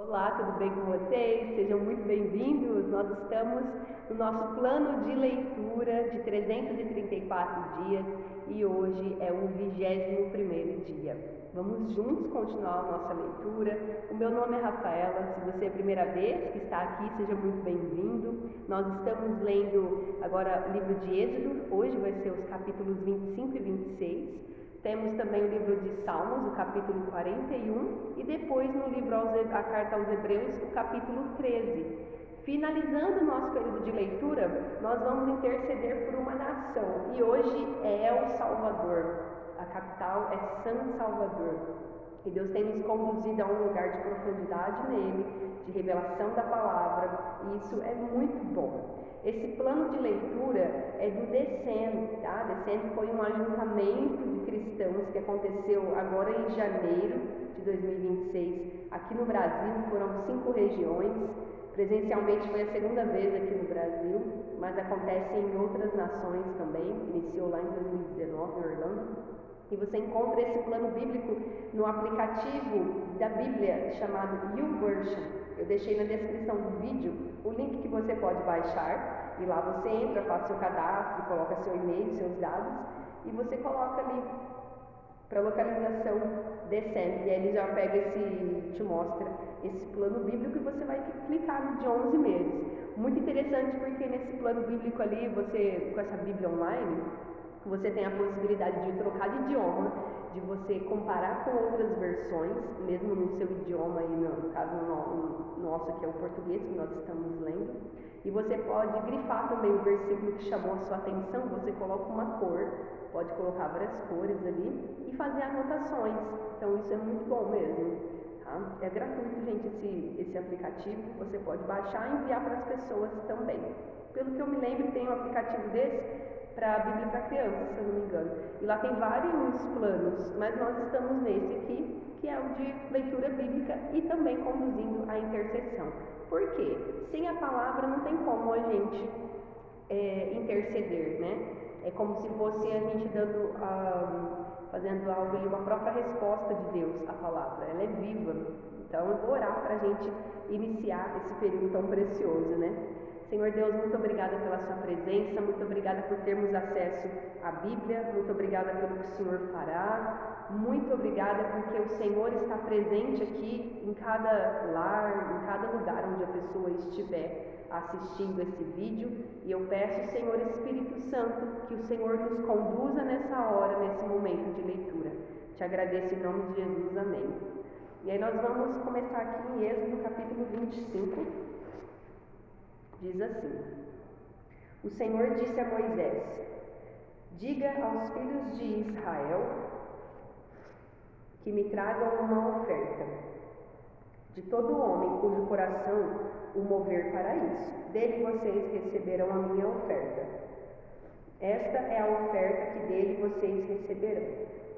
Olá, tudo bem com vocês? Sejam muito bem-vindos. Nós estamos no nosso plano de leitura de 334 dias e hoje é o 21º dia. Vamos juntos continuar a nossa leitura. O meu nome é Rafaela. Se você é a primeira vez que está aqui, seja muito bem-vindo. Nós estamos lendo agora o livro de Êxodo. Hoje vai ser os capítulos 25 e 26. Temos também o livro de Salmos, o capítulo 41, e depois no livro a Carta aos Hebreus, o capítulo 13. Finalizando o nosso período de leitura, nós vamos interceder por uma nação, e hoje é El Salvador. A capital é San Salvador. E Deus tem nos conduzido a um lugar de profundidade nele, de revelação da palavra, e isso é muito bom. Esse plano de leitura é do Descendo, tá? Descendo foi um ajuntamento de cristãos que aconteceu agora em janeiro de 2026. Aqui no Brasil foram 5 regiões. Presencialmente foi a segunda vez aqui no Brasil, mas acontece em outras nações também. Iniciou lá em 2019 em Orlando. E você encontra esse plano bíblico no aplicativo da Bíblia chamado YouVersion. Eu deixei na descrição do vídeo o link que você pode baixar e lá você entra, faz seu cadastro, coloca seu e-mail, seus dados e você coloca ali para localização Descendo. E aí ele já pega te mostra esse plano bíblico e você vai clicar no de 11 meses. Muito interessante porque nesse plano bíblico ali, você com essa Bíblia online, você tem a possibilidade de trocar de idioma, de você comparar com outras versões, mesmo no seu idioma, aí no caso nosso que é o português que nós estamos lendo. E você pode grifar também o versículo que chamou a sua atenção, você coloca uma cor, pode colocar várias cores ali e fazer anotações. Então isso é muito bom mesmo. Tá? É gratuito, gente, esse aplicativo, você pode baixar e enviar para as pessoas também. Pelo que eu me lembro, tem um aplicativo desse para a Bíblia para crianças, se eu não me engano. E lá tem vários planos, mas nós estamos nesse aqui, que é o de leitura bíblica e também conduzindo a intercessão. Por quê? Sem a palavra não tem como a gente interceder, né? É como se fosse a gente fazendo algo ali, uma própria resposta de Deus à palavra. Ela é viva. Então eu vou orar para a gente iniciar esse período tão precioso, né? Senhor Deus, muito obrigada pela sua presença, muito obrigada por termos acesso à Bíblia, muito obrigada pelo que o Senhor fará, muito obrigada porque o Senhor está presente aqui em cada lar, em cada lugar onde a pessoa estiver assistindo esse vídeo. E eu peço, Senhor Espírito Santo, que o Senhor nos conduza nessa hora, nesse momento de leitura. Te agradeço em nome de Jesus, amém. E aí nós vamos começar aqui em Êxodo capítulo 25. Diz assim: O Senhor disse a Moisés: Diga aos filhos de Israel que me tragam uma oferta de todo homem cujo coração o mover para isso. Dele vocês receberão a minha oferta. Esta é a oferta que dele vocês receberão: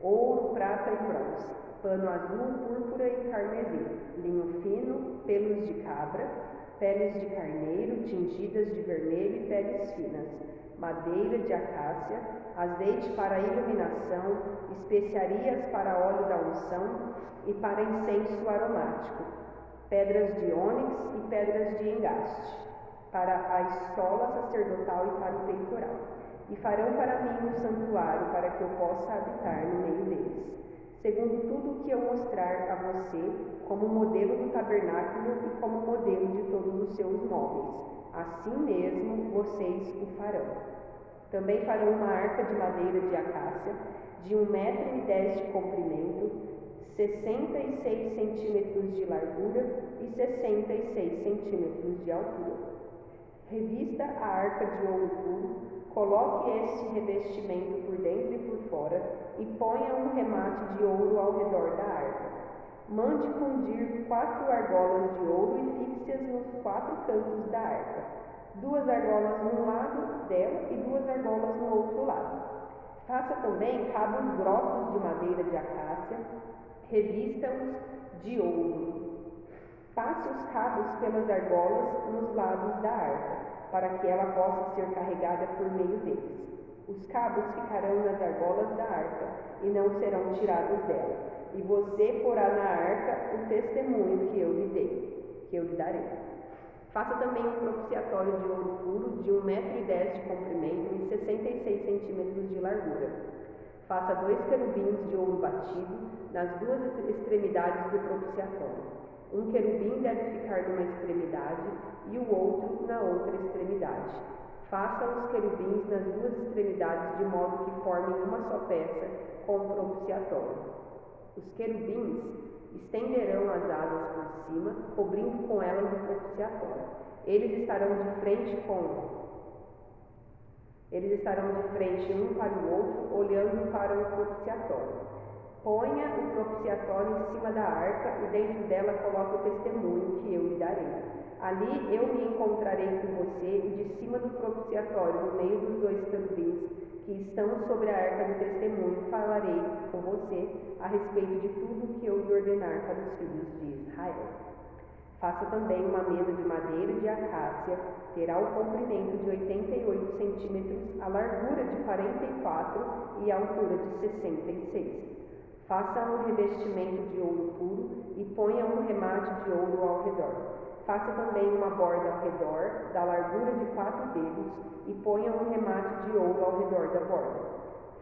ouro, prata e bronze, pano azul, púrpura e carmesim, linho fino, pelos de cabra, peles de carneiro tingidas de vermelho e peles finas, madeira de acácia, azeite para iluminação, especiarias para óleo da unção e para incenso aromático, pedras de ônix e pedras de engaste, para a estola sacerdotal e para o peitoral. E farão para mim um santuário para que eu possa habitar no meio deles, segundo tudo o que eu mostrar a você, como modelo do tabernáculo e como modelo de todos os seus móveis. Assim mesmo vocês o farão. Também farão uma arca de madeira de acácia, de 1,10 metros de comprimento, 66 centímetros de largura e 66 centímetros de altura. Revista a arca de ouro puro, coloque este revestimento por dentro e por fora e ponha um remate de ouro ao redor da arca. Mande fundir 4 argolas de ouro e fixe-as nos 4 cantos da arca, 2 argolas num lado dela e 2 argolas no outro lado. Faça também cabos grossos de madeira de acácia, revista-os de ouro. Passe os cabos pelas argolas nos lados da arca, para que ela possa ser carregada por meio deles. Os cabos ficarão nas argolas da arca e não serão tirados dela. E você porá na arca o testemunho que eu lhe dei. eu lhe darei. Faça também um propiciatório de ouro puro de 1,10 m de comprimento e 66 centímetros de largura. Faça 2 querubins de ouro batido nas duas extremidades do propiciatório. Um querubim deve ficar numa extremidade e o outro na outra extremidade. Faça os querubins nas duas extremidades de modo que formem uma só peça com o propiciatório. Os querubins estenderão as asas por cima, cobrindo com elas o propiciatório. Eles estarão de frente um para o outro, olhando para o propiciatório. Ponha o propiciatório em cima da arca e dentro dela coloque o testemunho que eu lhe darei. Ali eu me encontrarei com você e de cima do propiciatório, no meio dos 2 querubins que estão sobre a arca do testemunho, falarei com você a respeito de tudo que eu lhe ordenar para os filhos de Israel. Faça também uma mesa de madeira de acácia, terá o comprimento de 88 centímetros, a largura de 44 e a altura de 66. Faça um revestimento de ouro puro e ponha um remate de ouro ao redor. Faça também uma borda ao redor, da largura de 4 dedos, e ponha um remate de ouro ao redor da borda.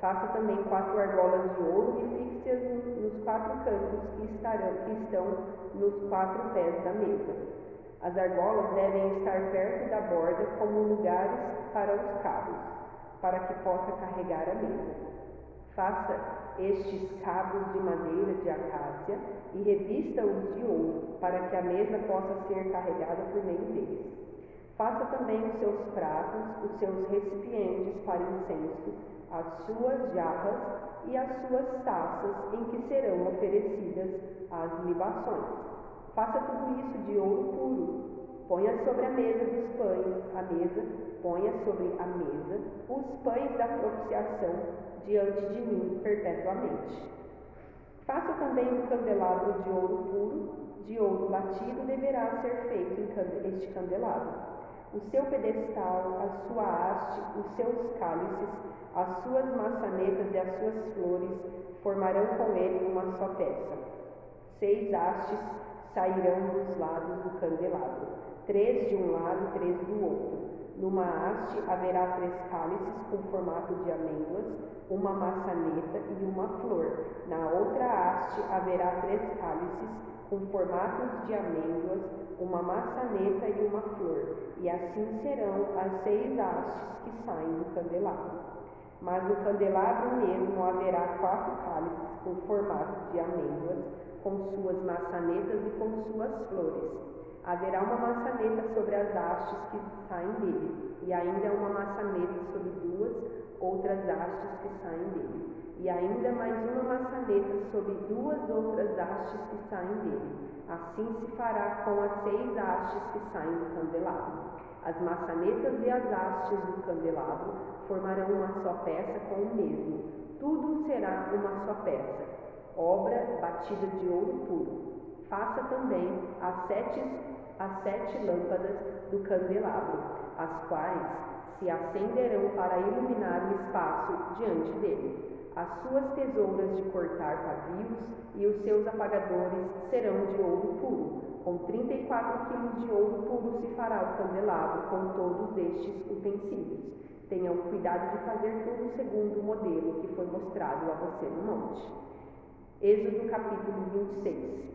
Faça também 4 argolas de ouro e fixe-as nos 4 cantos que estão nos 4 pés da mesa. As argolas devem estar perto da borda como lugares para os cabos, para que possa carregar a mesa. Faça estes cabos de madeira de acácia e revista-os de ouro, para que a mesa possa ser carregada por meio deles. Faça também os seus pratos, os seus recipientes para incenso, as suas jarras e as suas taças em que serão oferecidas as libações. Faça tudo isso de ouro puro. Ponha sobre a mesa dos pães, ponha sobre a mesa os pães da propiciação diante de mim perpetuamente. Faça também um candelabro de ouro puro, de ouro batido deverá ser feito este candelabro. O seu pedestal, a sua haste, os seus cálices, as suas maçanetas e as suas flores formarão com ele uma só peça. 6 hastes sairão dos lados do candelabro, 3 de um lado e 3 do outro. Numa haste haverá 3 cálices com formato de amêndoas, uma maçaneta e uma flor. Na outra haste haverá 3 cálices com formatos de amêndoas, uma maçaneta e uma flor. E assim serão as 6 hastes que saem do candelabro. Mas no candelabro mesmo haverá 4 cálices com formato de amêndoas, com suas maçanetas e com suas flores. Haverá uma maçaneta sobre as hastes que saem dele, e ainda uma maçaneta sobre 2 outras hastes que saem dele, e ainda mais uma maçaneta sobre 2 outras hastes que saem dele. Assim se fará com as 6 hastes que saem do candelabro. As maçanetas e as hastes do candelabro formarão uma só peça com o mesmo. Tudo será uma só peça, obra batida de ouro puro. Faça também as 7 lâmpadas do candelabro, as quais se acenderão para iluminar o espaço diante dele. As suas tesouras de cortar pavios e os seus apagadores serão de ouro puro. Com 34 quilos de ouro puro se fará o candelabro com todos estes utensílios. Tenham cuidado de fazer tudo segundo o modelo que foi mostrado a você no monte. Êxodo capítulo 26.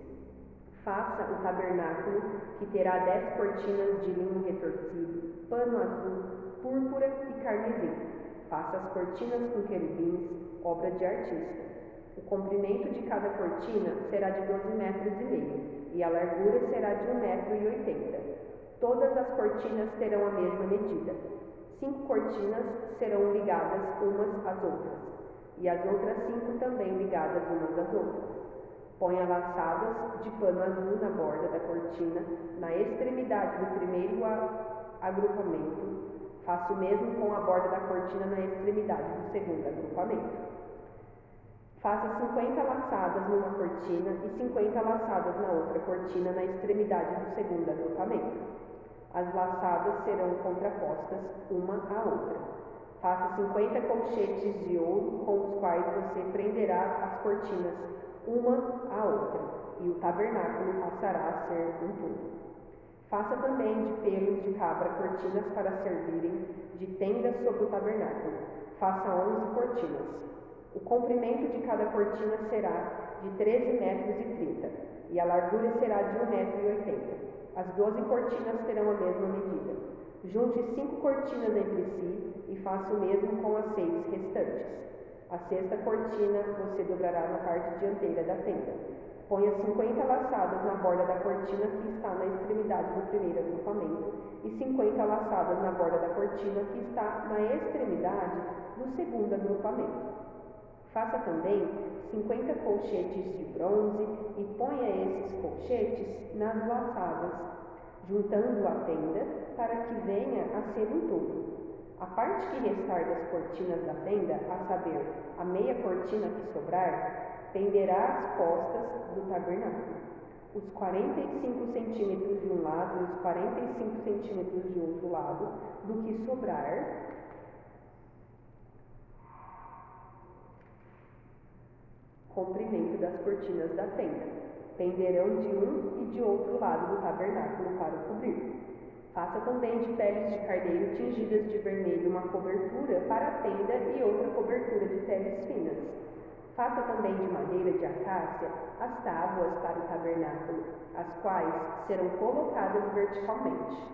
Faça o tabernáculo, que terá 10 cortinas de linho retorcido, pano azul, púrpura e carmesim. Faça as cortinas com querubins, obra de artista. O comprimento de cada cortina será de 12,5 metros, e a largura será de 1,80 m. Todas as cortinas terão a mesma medida. 5 cortinas serão ligadas umas às outras, e as outras 5 também ligadas umas às outras. Ponha laçadas de pano azul na borda da cortina, na extremidade do primeiro agrupamento. Faça o mesmo com a borda da cortina na extremidade do segundo agrupamento. Faça 50 laçadas numa cortina e 50 laçadas na outra cortina na extremidade do segundo agrupamento. As laçadas serão contrapostas uma à outra. Faça 50 colchetes de ouro com os quais você prenderá as cortinas uma à outra, e o tabernáculo passará a ser um todo. Faça também de pelos de cabra cortinas para servirem de tenda sobre o tabernáculo. Faça 11 cortinas. O comprimento de cada cortina será de 13,30 m, e a largura será de 1,80 m. As 12 cortinas terão a mesma medida. Junte 5 cortinas entre si e faça o mesmo com as 6 restantes. A sexta cortina você dobrará na parte dianteira da tenda. Ponha 50 laçadas na borda da cortina que está na extremidade do primeiro agrupamento e 50 laçadas na borda da cortina que está na extremidade do segundo agrupamento. Faça também 50 colchetes de bronze e ponha esses colchetes nas laçadas, juntando a tenda para que venha a ser um todo. A parte que restar das cortinas da tenda, a saber, a meia cortina que sobrar, penderá às costas do tabernáculo. Os 45 centímetros de um lado e os 45 centímetros de outro lado do que sobrar, comprimento das cortinas da tenda, penderão de um e de outro lado do tabernáculo para o cobrir. Faça também de peles de carneiro tingidas de vermelho uma cobertura para a tenda e outra cobertura de peles finas. Faça também de madeira de acácia as tábuas para o tabernáculo, as quais serão colocadas verticalmente.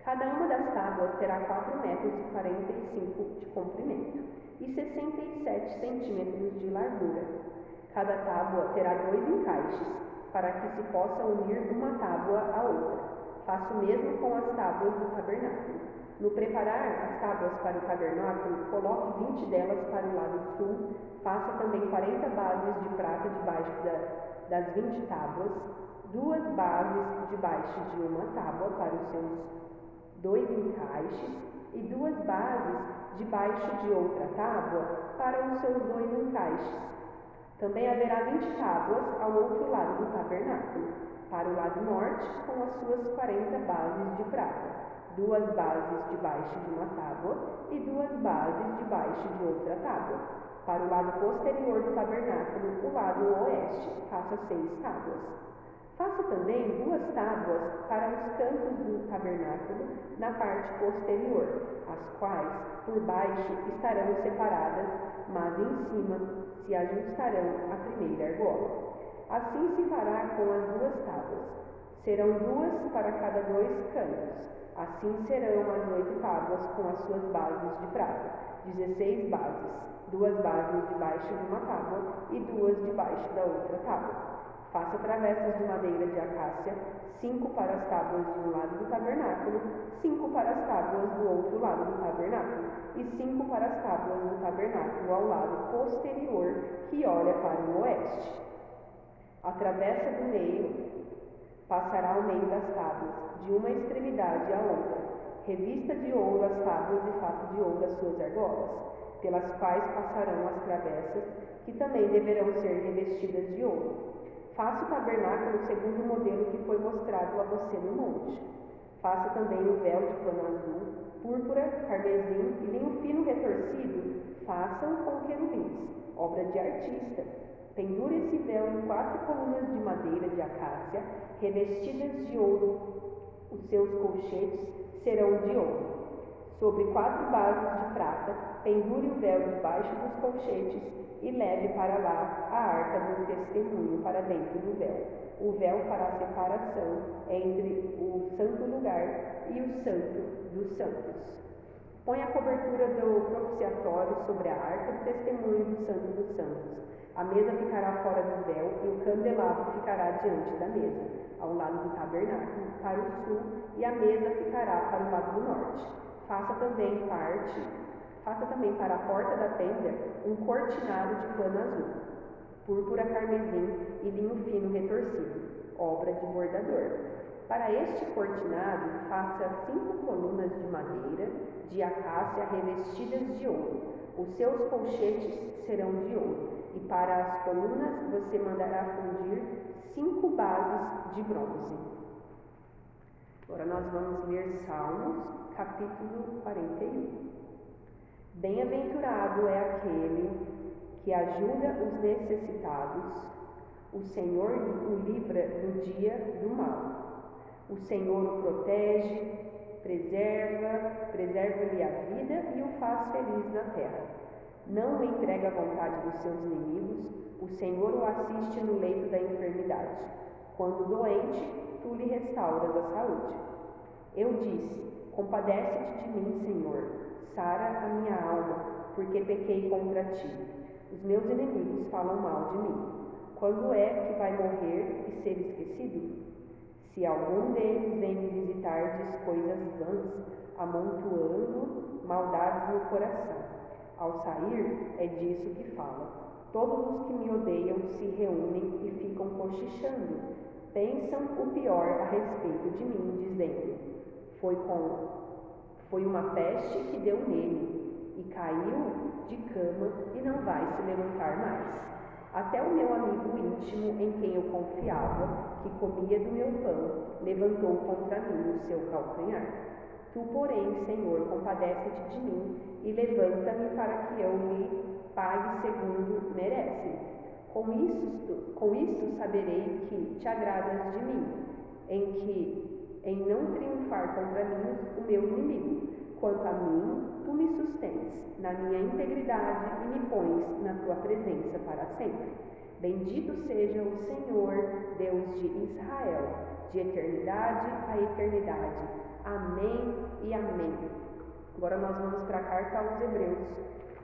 Cada uma das tábuas terá 4,45 m de comprimento e 67 centímetros de largura. Cada tábua terá 2 encaixes, para que se possa unir uma tábua à outra. Faça o mesmo com as tábuas do tabernáculo. No preparar as tábuas para o tabernáculo, coloque 20 delas para o lado sul. Faça também 40 bases de prata debaixo das 20 tábuas, 2 bases debaixo de uma tábua para os seus 2 encaixes e 2 bases debaixo de outra tábua para os seus 2 encaixes. Também haverá 20 tábuas ao outro lado do tabernáculo, para o lado norte, com as suas 40 bases de prata, 2 bases debaixo de uma tábua e 2 bases debaixo de outra tábua. Para o lado posterior do tabernáculo, o lado oeste, faça 6 tábuas. Faça também 2 tábuas para os cantos do tabernáculo na parte posterior, as quais por baixo estarão separadas, mas em cima se ajustarão à primeira argola. Assim se fará com as 2 tábuas. Serão 2 para cada 2 cantos. Assim serão as 8 tábuas com as suas bases de prata, 16 bases, 2 bases debaixo de uma tábua e 2 debaixo da outra tábua. Faça travessas de madeira de acácia, 5 para as tábuas de um lado do tabernáculo, 5 para as tábuas do outro lado do tabernáculo e 5 para as tábuas do tabernáculo ao lado posterior que olha para o oeste. A travessa do meio passará ao meio das tábuas, de uma extremidade à outra. Revista de ouro as tábuas e faça de ouro as suas argolas, pelas quais passarão as travessas, que também deverão ser revestidas de ouro. Faça o tabernáculo segundo o modelo que foi mostrado a você no monte. Faça também o véu de pano azul, púrpura, carmesim e linho fino retorcido. Façam com querubins, obra de artista. Pendure esse véu em 4 colunas de madeira de acácia, revestidas de ouro. Os seus colchetes serão de ouro. Sobre 4 bases de prata, pendure o véu debaixo dos colchetes e leve para lá a arca do testemunho para dentro do véu. O véu fará separação entre o santo lugar e o santo dos santos. Põe a cobertura do propiciatório sobre a arca do testemunho do santo dos santos. A mesa ficará fora do véu e o candelabro ficará diante da mesa, ao lado do tabernáculo, para o sul, e a mesa ficará para o lado do norte. Faça também para a porta da tenda um cortinado de pano azul, púrpura, carmesim e linho fino retorcido, obra de bordador. Para este cortinado, faça 5 colunas de madeira de acácia revestidas de ouro. Os seus colchetes serão de ouro, e para as colunas você mandará fundir 5 bases de bronze. Agora nós vamos ler Salmos, capítulo 41. Bem-aventurado é aquele que ajuda os necessitados. O Senhor o livra do dia do mal. O Senhor o protege, preserva-lhe a vida e o faz feliz na terra. Não o entrega à vontade dos seus inimigos, o Senhor o assiste no leito da enfermidade. Quando doente, tu lhe restauras a saúde. Eu disse: compadece-te de mim, Senhor, sara a minha alma, porque pequei contra ti. Os meus inimigos falam mal de mim. Quando é que vai morrer e ser esquecido? Se algum deles vem me visitar, diz coisas vãs, amontoando maldades no coração. Ao sair, é disso que fala. Todos os que me odeiam se reúnem e ficam cochichando. Pensam o pior a respeito de mim, dizendo: foi uma peste que deu nele, e caiu de cama e não vai se levantar mais. Até o meu amigo íntimo, em quem eu confiava, que comia do meu pão, levantou contra mim o seu calcanhar. Tu, porém, Senhor, compadece-te de mim e levanta-me para que eu lhe pague segundo merece. Com isto saberei que te agradas de mim, em não triunfar contra mim o meu inimigo. Quanto a mim, tu me sustens na minha integridade e me pões na tua presença para sempre. Bendito seja o Senhor, Deus de Israel, de eternidade a eternidade. Amém e amém. Agora nós vamos para a carta aos Hebreus,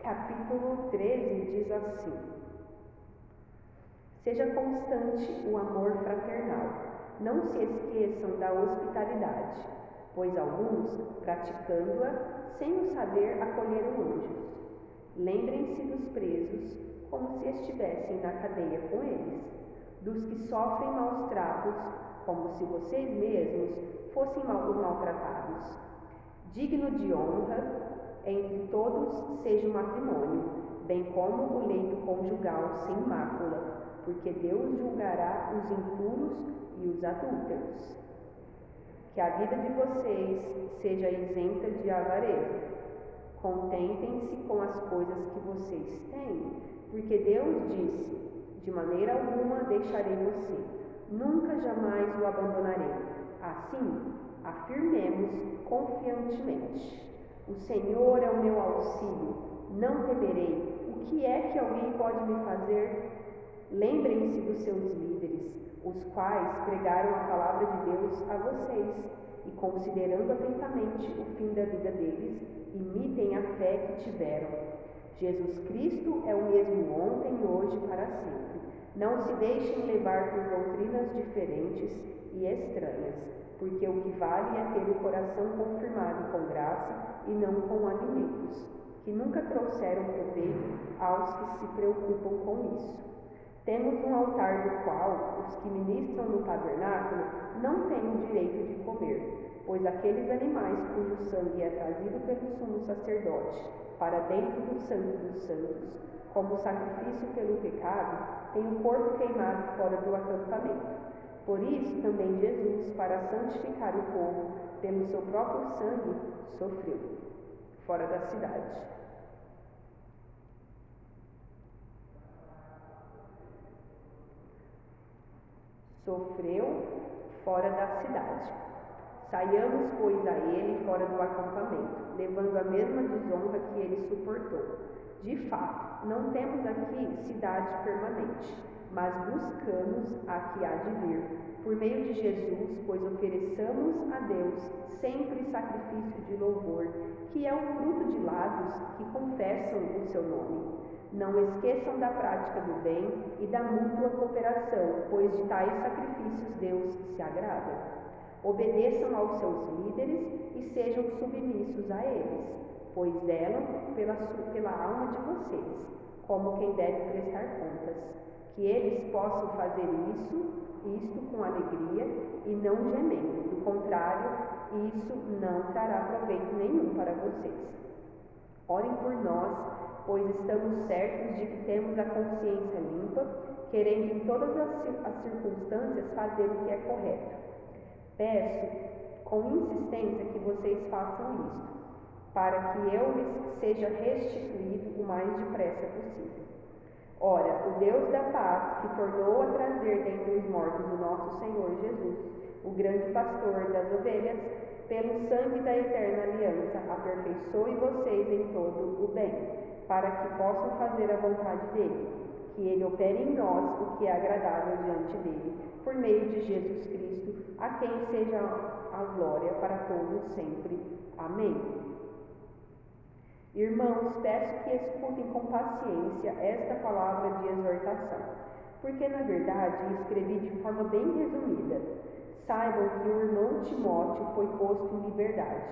capítulo 13, diz assim: seja constante o amor fraternal, não se esqueçam da hospitalidade, pois alguns, praticando-a, sem o saber, acolheram anjos. Lembrem-se dos presos, como se estivessem na cadeia com eles, dos que sofrem maus tratos, como se vocês mesmos fossem os maltratados. Digno de honra entre todos seja o matrimônio, bem como o leito conjugal sem mácula, porque Deus julgará os impuros e os adúlteros. Que a vida de vocês seja isenta de avareza. Contentem-se com as coisas que vocês têm, porque Deus disse: de maneira alguma deixarei você, nunca jamais o abandonarei. Assim, afirmemos confiantemente: o Senhor é o meu auxílio, não temerei. O que é que alguém pode me fazer? Lembrem-se dos seus líderes, os quais pregaram a palavra de Deus a vocês, e considerando atentamente o fim da vida deles, imitem a fé que tiveram. Jesus Cristo é o mesmo ontem, hoje e para sempre. Não se deixem levar por doutrinas diferentes e estranhas, porque o que vale é ter o coração confirmado com graça e não com alimentos, que nunca trouxeram proveito aos que se preocupam com isso. Temos um altar do qual os que ministram no tabernáculo não têm o direito de comer, pois aqueles animais cujo sangue é trazido pelo sumo sacerdote para dentro do Santo dos Santos, como sacrifício pelo pecado, têm o corpo queimado fora do acampamento. Por isso também Jesus, para santificar o povo pelo seu próprio sangue, sofreu fora da cidade. Sofreu fora da cidade. Saiamos, pois, a ele fora do acampamento, levando a mesma desonra que ele suportou. De fato, não temos aqui cidade permanente, mas buscamos a que há de vir, por meio de Jesus, pois ofereçamos a Deus sempre sacrifício de louvor, que é o fruto de lábios que confessam o seu nome. Não esqueçam da prática do bem e da mútua cooperação, pois de tais sacrifícios Deus se agrada. Obedeçam aos seus líderes e sejam submissos a eles, pois zelam pela alma de vocês, como quem deve prestar contas. Que eles possam fazer isto com alegria e não gemendo. Do contrário, isso não trará proveito nenhum para vocês. Orem por nós, pois estamos certos de que temos a consciência limpa, querendo em todas as circunstâncias fazer o que é correto. Peço com insistência que vocês façam isto, para que eu lhes seja restituído o mais depressa possível. Ora, o Deus da paz, que tornou a trazer dentre os mortos o nosso Senhor Jesus, o grande pastor das ovelhas, pelo sangue da eterna aliança, aperfeiçoe vocês em todo o bem, para que possam fazer a vontade dele, que ele opere em nós o que é agradável diante dele, por meio de Jesus Cristo, a quem seja a glória para todos sempre. Amém. Irmãos, peço que escutem com paciência esta palavra de exortação, porque na verdade escrevi de forma bem resumida. Saibam que o irmão Timóteo foi posto em liberdade.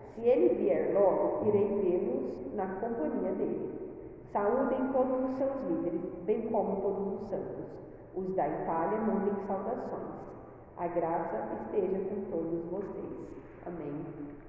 Se ele vier logo, irei vê-los na companhia dele. Saúdem todos os seus líderes, bem como todos os santos. Os da Itália mandem saudações. A graça esteja com todos vocês. Amém.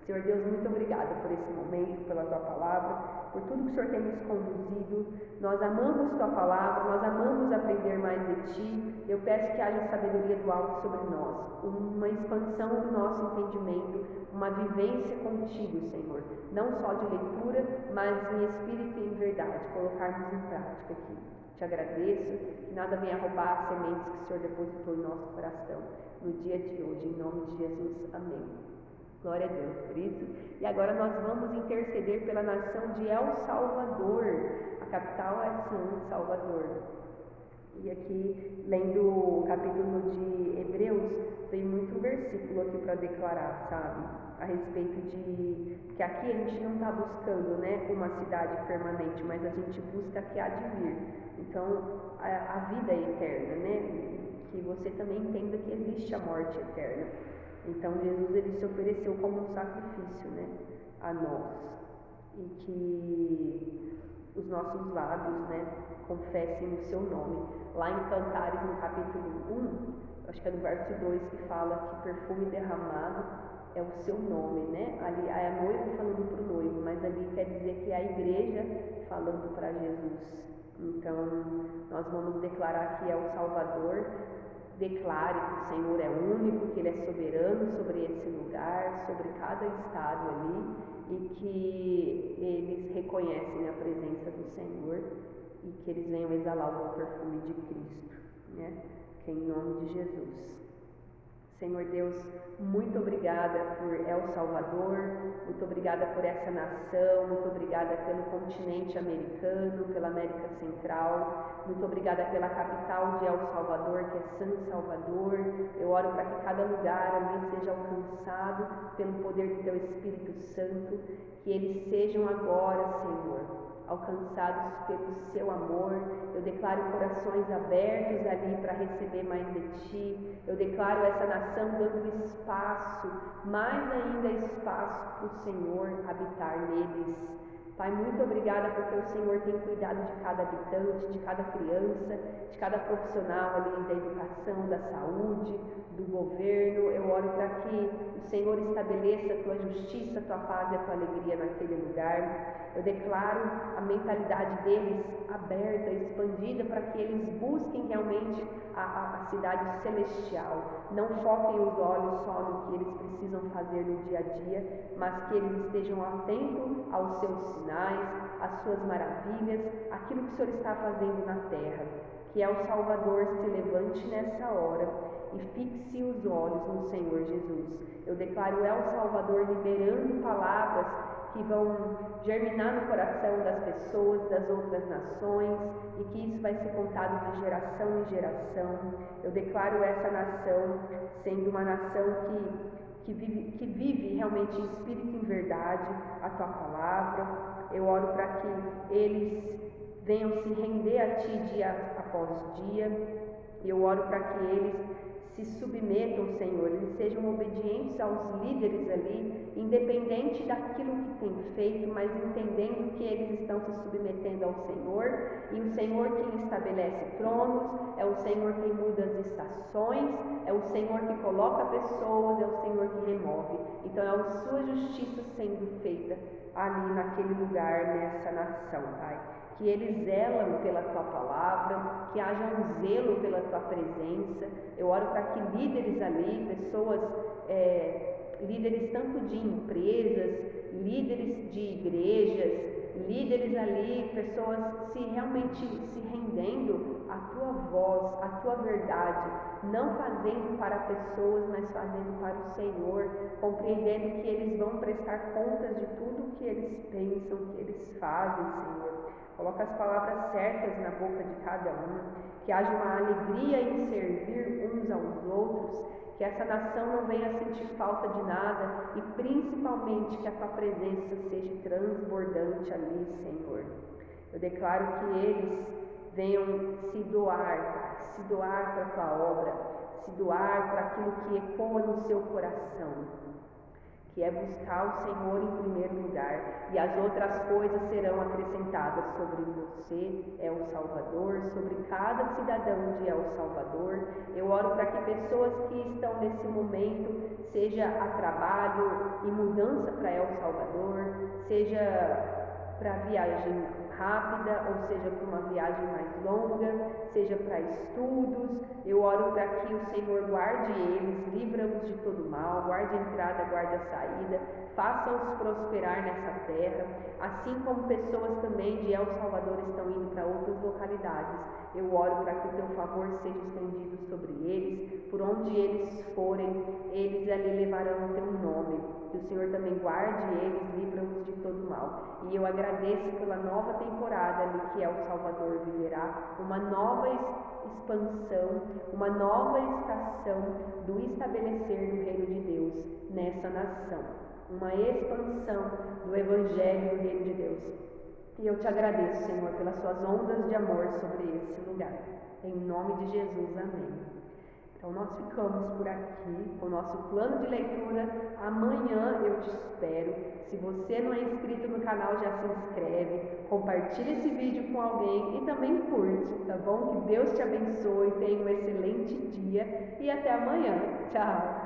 Senhor Deus, muito obrigada por esse momento, pela Tua palavra, por tudo que o Senhor tem nos conduzido. Nós amamos Tua palavra, nós amamos aprender mais de Ti. Eu peço que haja sabedoria do alto sobre nós, uma expansão do nosso entendimento, uma vivência contigo, Senhor. Não só de leitura, mas em espírito e em verdade, colocarmos em prática aqui. Te agradeço, que nada venha roubar as sementes que o Senhor depositou em nosso coração no dia de hoje, em nome de Jesus. Amém. Glória a Deus por isso. E agora nós vamos interceder pela nação de El Salvador. A capital é San Salvador. E aqui, lendo o capítulo de Hebreus, tem muito versículo aqui para declarar, sabe? A respeito de que aqui a gente não está buscando, né, uma cidade permanente, mas a gente busca que há de vir. Então, a vida é eterna, né? Que você também entenda que existe a morte eterna. Então Jesus ele se ofereceu como um sacrifício, né, a nós, e que os nossos lábios, né, confessem o seu nome. Lá em Cantares, no capítulo 1, acho que é no verso 2, que fala que perfume derramado é o seu nome, né? Ali é a noiva falando para o noivo, mas ali quer dizer que é a igreja falando para Jesus. Então nós vamos declarar que é o Salvador. Declare que o Senhor é único, que Ele é soberano sobre esse lugar, sobre cada estado ali, e que eles reconhecem a presença do Senhor e que eles venham exalar o perfume de Cristo, né? Que é em nome de Jesus. Senhor Deus, muito obrigada por El Salvador, muito obrigada por essa nação, muito obrigada pelo continente americano, pela América Central, muito obrigada pela capital de El Salvador, que é San Salvador. Eu oro para que cada lugar ali seja alcançado pelo poder do Teu Espírito Santo, que eles sejam agora, Senhor, alcançados pelo Seu amor. Eu declaro corações abertos ali para receber mais de Ti. Eu declaro essa nação dando espaço, mais ainda espaço para o Senhor habitar neles. Pai, muito obrigada porque o Senhor tem cuidado de cada habitante, de cada criança, de cada profissional ali da educação, da saúde, do governo. Eu oro para que o Senhor estabeleça a Tua justiça, a Tua paz e a Tua alegria naquele lugar. Eu declaro a mentalidade deles aberta, expandida, para que eles busquem realmente a cidade celestial. Não foquem os olhos só no que eles precisam fazer no dia a dia, mas que eles estejam atentos aos seus sinais, às suas maravilhas, aquilo que o Senhor está fazendo na terra. Que El Salvador se levante nessa hora e fixe os olhos no Senhor Jesus. Eu declaro El Salvador liberando palavras que vão germinar no coração das pessoas, das outras nações, e que isso vai ser contado de geração em geração. Eu declaro essa nação sendo uma nação que vive realmente em espírito e em verdade a Tua palavra. Eu oro para que eles venham se render a Ti dia após dia. Eu oro para que eles se submetam, Senhor, eles sejam obedientes aos líderes ali, independente daquilo que tem feito, mas entendendo que eles estão se submetendo ao Senhor, e o Senhor quem estabelece tronos, é o Senhor quem muda as estações, é o Senhor que coloca pessoas, é o Senhor que remove. Então é a Sua justiça sendo feita ali naquele lugar, nessa nação, Pai. Que eles zelam pela Tua palavra, que haja um zelo pela Tua presença. Eu oro para que líderes ali, pessoas, líderes tanto de empresas, líderes de igrejas, líderes ali, pessoas realmente se rendendo à tua voz, à tua verdade, não fazendo para pessoas, mas fazendo para o Senhor, compreendendo que eles vão prestar contas de tudo que eles pensam, que eles fazem, Senhor. Coloca as palavras certas na boca de cada um, que haja uma alegria em servir uns aos outros, que essa nação não venha sentir falta de nada e principalmente que a tua presença seja transbordante ali, Senhor. Eu declaro que eles venham se doar para a tua obra, se doar para aquilo que ecoa no seu coração, que é buscar o Senhor em primeiro lugar, e as outras coisas serão acrescentadas sobre você, é o Salvador, sobre cada cidadão de El Salvador. Eu oro para que pessoas que estão nesse momento, seja a trabalho e mudança para El Salvador, seja para viagem rápida, ou seja para uma viagem mais longa, seja para estudos, eu oro para que o Senhor guarde eles, livra-os de todo mal, guarde a entrada, guarde a saída, faça-os prosperar nessa terra, assim como pessoas também de El Salvador estão indo para outras localidades. Eu oro para que o teu favor seja estendido sobre eles, por onde eles forem, eles ali levarão o teu nome, que o Senhor também guarde eles, livra-os de todo mal. E eu agradeço pela nova temporada ali que El Salvador viverá, uma nova expansão, uma nova estação do estabelecer do reino de Deus nessa nação, uma expansão do Evangelho do reino de Deus. E eu te agradeço, Senhor, pelas suas ondas de amor sobre esse lugar. Em nome de Jesus, amém. Então nós ficamos por aqui com o nosso plano de leitura. Amanhã eu te espero. Se você não é inscrito no canal, já se inscreve, compartilha esse vídeo com alguém e também curte, tá bom? Que Deus te abençoe, tenha um excelente dia e até amanhã. Tchau!